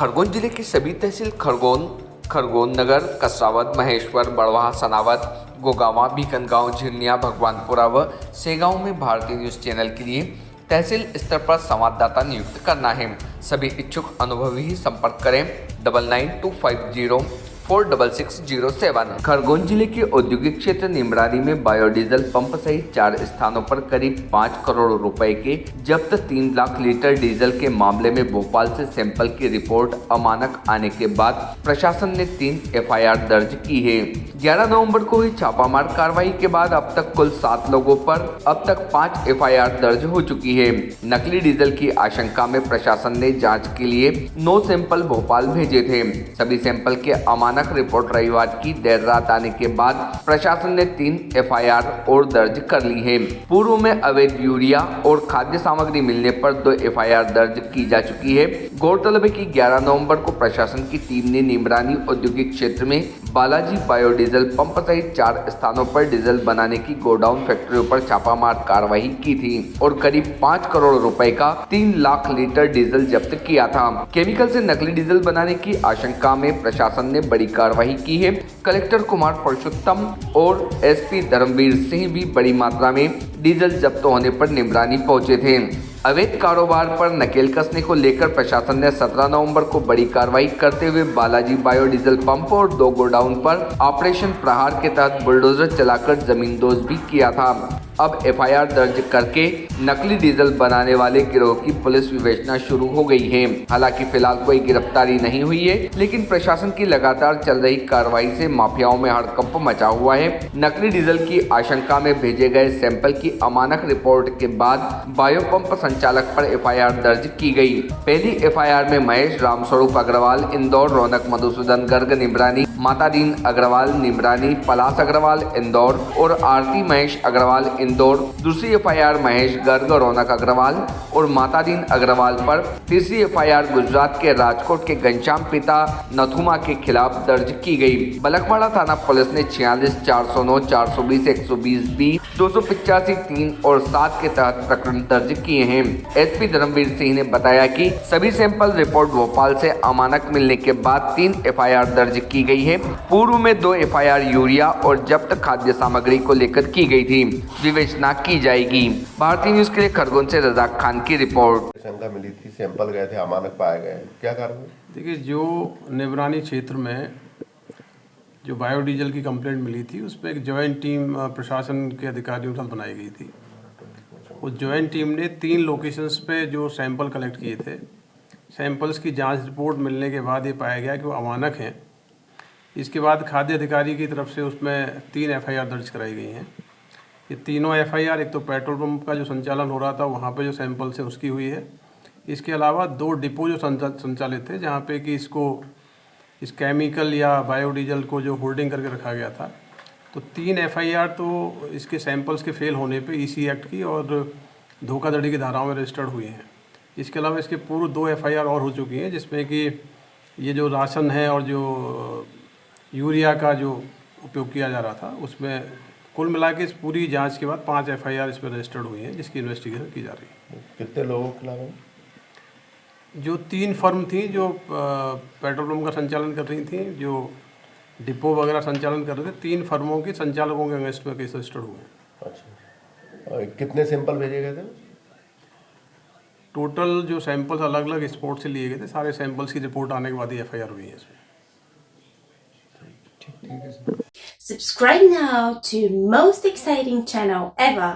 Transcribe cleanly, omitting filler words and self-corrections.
खरगोन जिले की सभी तहसील खरगोन नगर, कसरावद, महेश्वर, बड़वाह, सनावद, गोगावा, बीकनगांव, झिरनिया, भगवानपुरा व सेगांव में भारतीय न्यूज़ चैनल के लिए तहसील स्तर पर संवाददाता नियुक्त करना है। सभी इच्छुक अनुभवी ही संपर्क करें 9925046607। खरगोन जिले के औद्योगिक क्षेत्र निमरानी में बायोडीजल पंप सहित 4 स्थानों पर करीब 5 करोड़ रुपए के जब्त 3 लाख लीटर डीजल के मामले में भोपाल से सैंपल की रिपोर्ट अमानक आने के बाद प्रशासन ने 3 एफआईआर दर्ज की है। 11 नवंबर को हुई छापामार कार्रवाई के बाद अब तक कुल 7 लोगों पर अब तक 5 एफआईआर दर्ज हो चुकी है। नकली डीजल की आशंका में प्रशासन ने जांच के लिए 9 सैंपल भोपाल भेजे थे। सभी सैंपल के अमानक रिपोर्ट रविवार की देर रात आने के बाद प्रशासन ने 3 एफआईआर और दर्ज कर ली है। पूर्व में अवैध यूरिया और खाद्य सामग्री मिलने पर 2 एफआईआर दर्ज की जा चुकी है। गौरतलब है कि 11 नवंबर को प्रशासन की टीम ने निमरानी औद्योगिक क्षेत्र में बालाजी बायोडीजल पंप सहित 4 स्थानों पर डीजल बनाने की गोडाउन फैक्ट्रियों पर छापामार कार्रवाई की थी और करीब 5 करोड़ रुपए का 3 लाख लीटर डीजल जब्त किया था। केमिकल से नकली डीजल बनाने की आशंका में प्रशासन ने बड़ी कार्रवाई की है। कलेक्टर कुमार पुरुषोत्तम और एसपी धर्मवीर सिंह भी बड़ी मात्रा में डीजल जब्त होने पर निमरानी पहुंचे थे। अवैध कारोबार पर नकेल कसने को लेकर प्रशासन ने 17 नवंबर को बड़ी कार्रवाई करते हुए बालाजी बायोडीजल पंप और 2 गोडाउन पर ऑपरेशन प्रहार के तहत बुलडोजर चलाकर जमींदोज भी किया था। अब एफआईआर दर्ज करके नकली डीजल बनाने वाले गिरोह की पुलिस विवेचना शुरू हो गई है। हालांकि फिलहाल कोई गिरफ्तारी नहीं हुई है, लेकिन प्रशासन की लगातार चल रही कार्रवाई से माफियाओं में हड़कंप मचा हुआ है। नकली डीजल की आशंका में भेजे गए सैंपल की अमानक रिपोर्ट के बाद बायो पंप संचालक पर एफआईआर दर्ज की गई। पहली एफआईआर में महेश रामस्वरूप अग्रवाल इंदौर, रौनक मधुसूदन गर्ग निमरानी, मातादीन अग्रवाल निमरानी, पलाश अग्रवाल इंदौर और आरती महेश अग्रवाल इंदौर। दूसरी एफआईआर महेश गर्ग, रौनक अग्रवाल और मातादीन अग्रवाल पर। तीसरी एफआईआर गुजरात के राजकोट के घनश्याम पिता नथुमा के खिलाफ दर्ज की गई। बलकवाड़ा थाना पुलिस ने 46, 409, 420, 120B, 285, 3 और 7 के तहत प्रकरण दर्ज किए हैं। एसपी धर्मवीर सिंह ने बताया कि सभी सैंपल रिपोर्ट भोपाल से अमानक मिलने के बाद 3 एफआईआर दर्ज की गई है। पूर्व में 2 एफआईआर यूरिया और जब्त खाद्य सामग्री को लेकर की गई थी। विवेचना की जाएगी। भारतीय न्यूज के लिए खरगोन से रजाक खान की रिपोर्ट। शंका मिली थी, सैंपल गए थे, अमानक पाए गए, क्या कारण है? देखिए, जो निमरानी क्षेत्र में जो बायोडीजल की कंप्लेंट मिली थी, उसमें एक जॉइंट टीम प्रशासन के अधिकारियों के साथ बनाई गई थी। उस जॉइंट टीम ने 3 लोकेशंस पे जो सैंपल कलेक्ट किए थे, सैंपल्स की जांच रिपोर्ट मिलने के बाद ये पाया गया कि वो अमानक हैं। इसके बाद खाद्य अधिकारी की तरफ से उसमें 3 एफआईआर दर्ज कराई गई हैं। ये तीनों एफआईआर, एक तो पेट्रोल पंप का जो संचालन हो रहा था वहाँ पे जो सैंपल्स है उसकी हुई है। इसके अलावा 2 डिपो जो संचालित थे जहाँ पे कि इस केमिकल या बायोडीजल को जो होल्डिंग करके रखा गया था, तो 3 एफआईआर तो इसके सैंपल्स के फेल होने पे ईसी एक्ट की और धोखाधड़ी की धाराओं में रजिस्टर्ड हुई हैं। इसके अलावा इसके पूर्व 2 एफआईआर और हो चुकी हैं, जिसमें कि ये जो राशन है और जो यूरिया का जो उपयोग किया जा रहा था, उसमें कुल मिला के इस पूरी जांच के बाद 5 एफआईआर इसमें रजिस्टर्ड हुई हैं, जिसकी इन्वेस्टिगेशन की जा रही है। कितने लोगों के खिलाफ? जो 3 फर्म थी जो पेट्रोल पंप का संचालन कर रही थी, जो डिपो वगैरह संचालन कर रहे थे, 3 फर्मों के संचालकों के अगेंस्ट में केस रजिस्टर्ड हुए हैं। अच्छा, और कितने सैंपल भेजे गए थे? टोटल जो सैंपल्स अलग अलग स्पॉट से लिए गए थे, सारे सैंपल्स की रिपोर्ट आने के बाद ही एफआईआर हुई है इसमें। Subscribe now to most exciting channel ever.